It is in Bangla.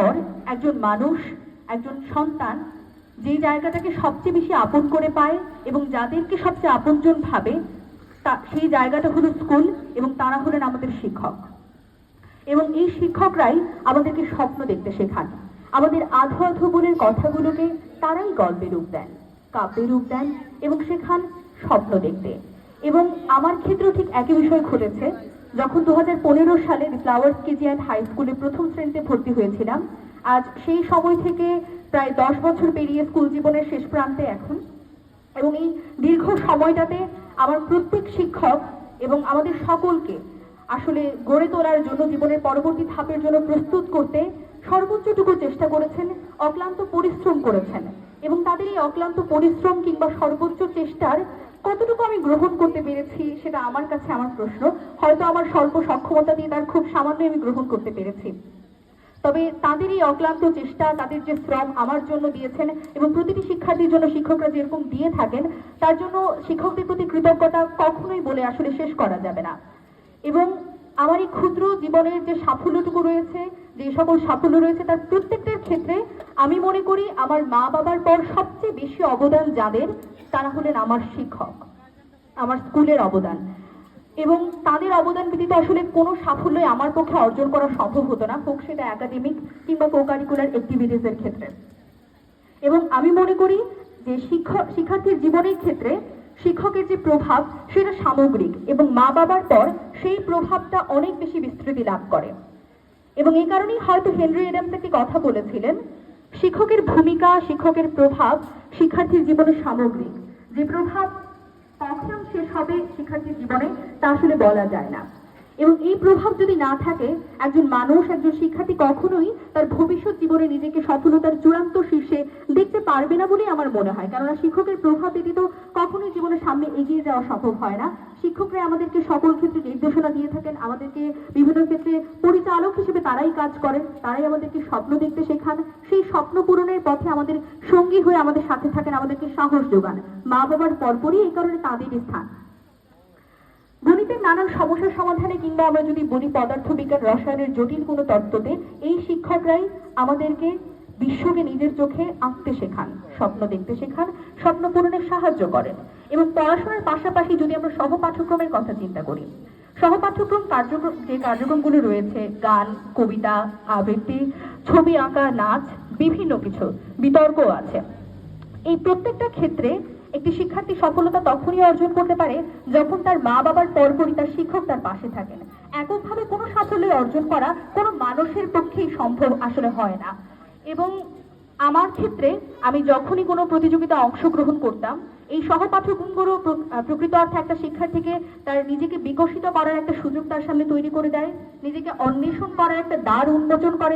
পর একজন মানুষ, একজন সন্তান যে জায়গাটাকে সবচেয়ে বেশি আপন করে পায় এবং যাদেরকে সবচেয়ে আপনজন ভাবে, সেই জায়গাটা হলো স্কুল, এবং তারা হলেন আমাদের শিক্ষক। এবং এই শিক্ষকরাই আমাদেরকে স্বপ্ন দেখতে শেখান। আমাদের আধো আধো বলের কথাগুলোকে তারাই গল্পে রূপ দেন, কাব্যে রূপ দেন এবং শেখান স্বপ্ন দেখতে। এবং আমার ক্ষেত্রেও ঠিক একই বিষয় ঘটেছে। যখন 2015 সালে দি ফ্লাওয়ার্স কেজি অ্যান্ড হাই স্কুলে প্রথম শ্রেণীতে ভর্তি হয়েছিলাম, আজ সেই সময় থেকে প্রায় 10 বছর পেরিয়ে স্কুল জীবনের শেষ প্রান্তে এখন। এবং এই দীর্ঘ সময়টাতে আমার প্রত্যেক শিক্ষক এবং আমাদের সকলকে আসলে গড়ে তোলার জন্য, জীবনের পরবর্তী ধাপের জন্য প্রস্তুত করতে সর্বোচ্চটুকু চেষ্টা করেছেন, অক্লান্ত পরিশ্রম করেছেন। এবং তাদের এই অক্লান্ত পরিশ্রম কিংবা সর্বোচ্চ চেষ্টার কতটুকু আমি গ্রহণ করতে পেরেছি সেটা আমার কাছে আমার প্রশ্ন। হয়তো আমার স্বল্প সক্ষমতা দিয়ে তার খুব সামান্য আমি গ্রহণ করতে পেরেছি, তবে তাদের এই অক্লান্ত চেষ্টা, তাদের যে শ্রম আমার জন্য দিয়েছেন এবং প্রতিটি শিক্ষার্থীর জন্য শিক্ষকরা যেরকম দিয়ে থাকেন, তার জন্য শিক্ষকদের প্রতি কৃতজ্ঞতা কখনোই বলে আসলে শেষ করা যাবে না। এবং আমার এই ক্ষুদ্র জীবনের যে সাফল্যটুকু রয়েছে, যে সকল সাফল্য রয়েছে, তার প্রত্যেকটার ক্ষেত্রে আমি মনে করি আমার মা বাবার পর সবচেয়ে বেশি অবদান যাদের, তারা হলেন আমার শিক্ষক, আমার স্কুলের অবদান। এবং তাদের অবদান ব্যতীত আসলে কোনো সাফল্যই আমার পক্ষে অর্জন করা সম্ভব হতো না, হোক সেটা একাডেমিক কিংবা কো-কারিকুলার অ্যাক্টিভিটিসের ক্ষেত্রে। এবং আমি মনে করি যে শিক্ষার্থীর জীবনের ক্ষেত্রে শিক্ষকের যে প্রভাব সেটা সামগ্রিক, এবং মা বাবার পর সেই প্রভাবটা অনেক বেশি বিস্তৃতি লাভ করে। এবং এই কারণেই হয়তো হেনরি অ্যাডামস একটি কথা বলেছিলেন, শিক্ষকের ভূমিকা, শিক্ষকের প্রভাব শিক্ষার্থীর জীবনে সামগ্রিক। যে প্রভাব কখন শেষ হবে শিক্ষার্থীর জীবনে তা আসলে বলা যায় না। এবং এই প্রভাব যদি না থাকে, একজন মানুষ, একজন শিক্ষার্থী কখনোই তার ভবিষ্যৎ জীবনে নিজেকে সফলতার চূড়ান্ত শীর্ষে দেখতে পারবে না বলেই আমার মনে হয়। কেননা শিক্ষকের প্রভাব ব্যতীত কখনোই জীবনের সামনে এগিয়ে যাওয়া সম্ভব হয় না। শিক্ষকরা আমাদেরকে সকল ক্ষেত্রে নির্দেশনা দিয়ে থাকেন, আমাদেরকে বিভিন্ন ক্ষেত্রে পরিচালক হিসেবে তারাই কাজ করেন, তারাই আমাদেরকে স্বপ্ন দেখতে শেখান, সেই স্বপ্ন পূরণের পথে আমাদের সঙ্গী হয়ে আমাদের সাথে থাকেন, আমাদেরকে সাহস যোগান। মা বাবার পরপরই এই কারণে তাদের স্থান। গণিতের নানান সমস্যার সমাধানে কিংবা আমরা যদি বলি পদার্থবিজ্ঞান, রসায়নের জটিল কোনো তত্ত্বতে, এই শিক্ষকরাই আমাদেরকে বিশ্বকে নিজের চোখে আঁকতে শেখান, স্বপ্ন দেখতে শেখান, স্বপ্ন পূরণে সাহায্য করেন। এবং পড়াশোনার পাশাপাশি যদি আমরা সহপাঠ্যক্রমের কথা চিন্তা করি, সহপাঠ্যক্রম যে কার্যক্রমগুলো রয়েছে, গান, কবিতা, আবৃত্তি, ছবি আঁকা, নাচ, বিভিন্ন কিছু, বিতর্কও আছে। এই প্রত্যেকটা ক্ষেত্রে একটি শিক্ষার্থী সফলতা তখনই অর্জন করতে পারে যখন তার মা বাবার পরপরই তার শিক্ষক তার পাশে থাকেন। এককভাবে কোনো সাফল্য অর্জন করা কোনো মানুষের পক্ষেই সম্ভব আসলে হয় না। এবং আমার ক্ষেত্রে আমি যখনই কোনো প্রতিযোগিতায় অংশগ্রহণ করতাম, এই সহপাঠ্যক্রমগুলো প্রকৃত অর্থে একটা শিক্ষার্থীকে তার নিজেকে বিকশিত করার একটা সুযোগ তার সামনে তৈরি করে দেয়, নিজেকে অন্বেষণ করার একটা দ্বার উন্মোচন করে।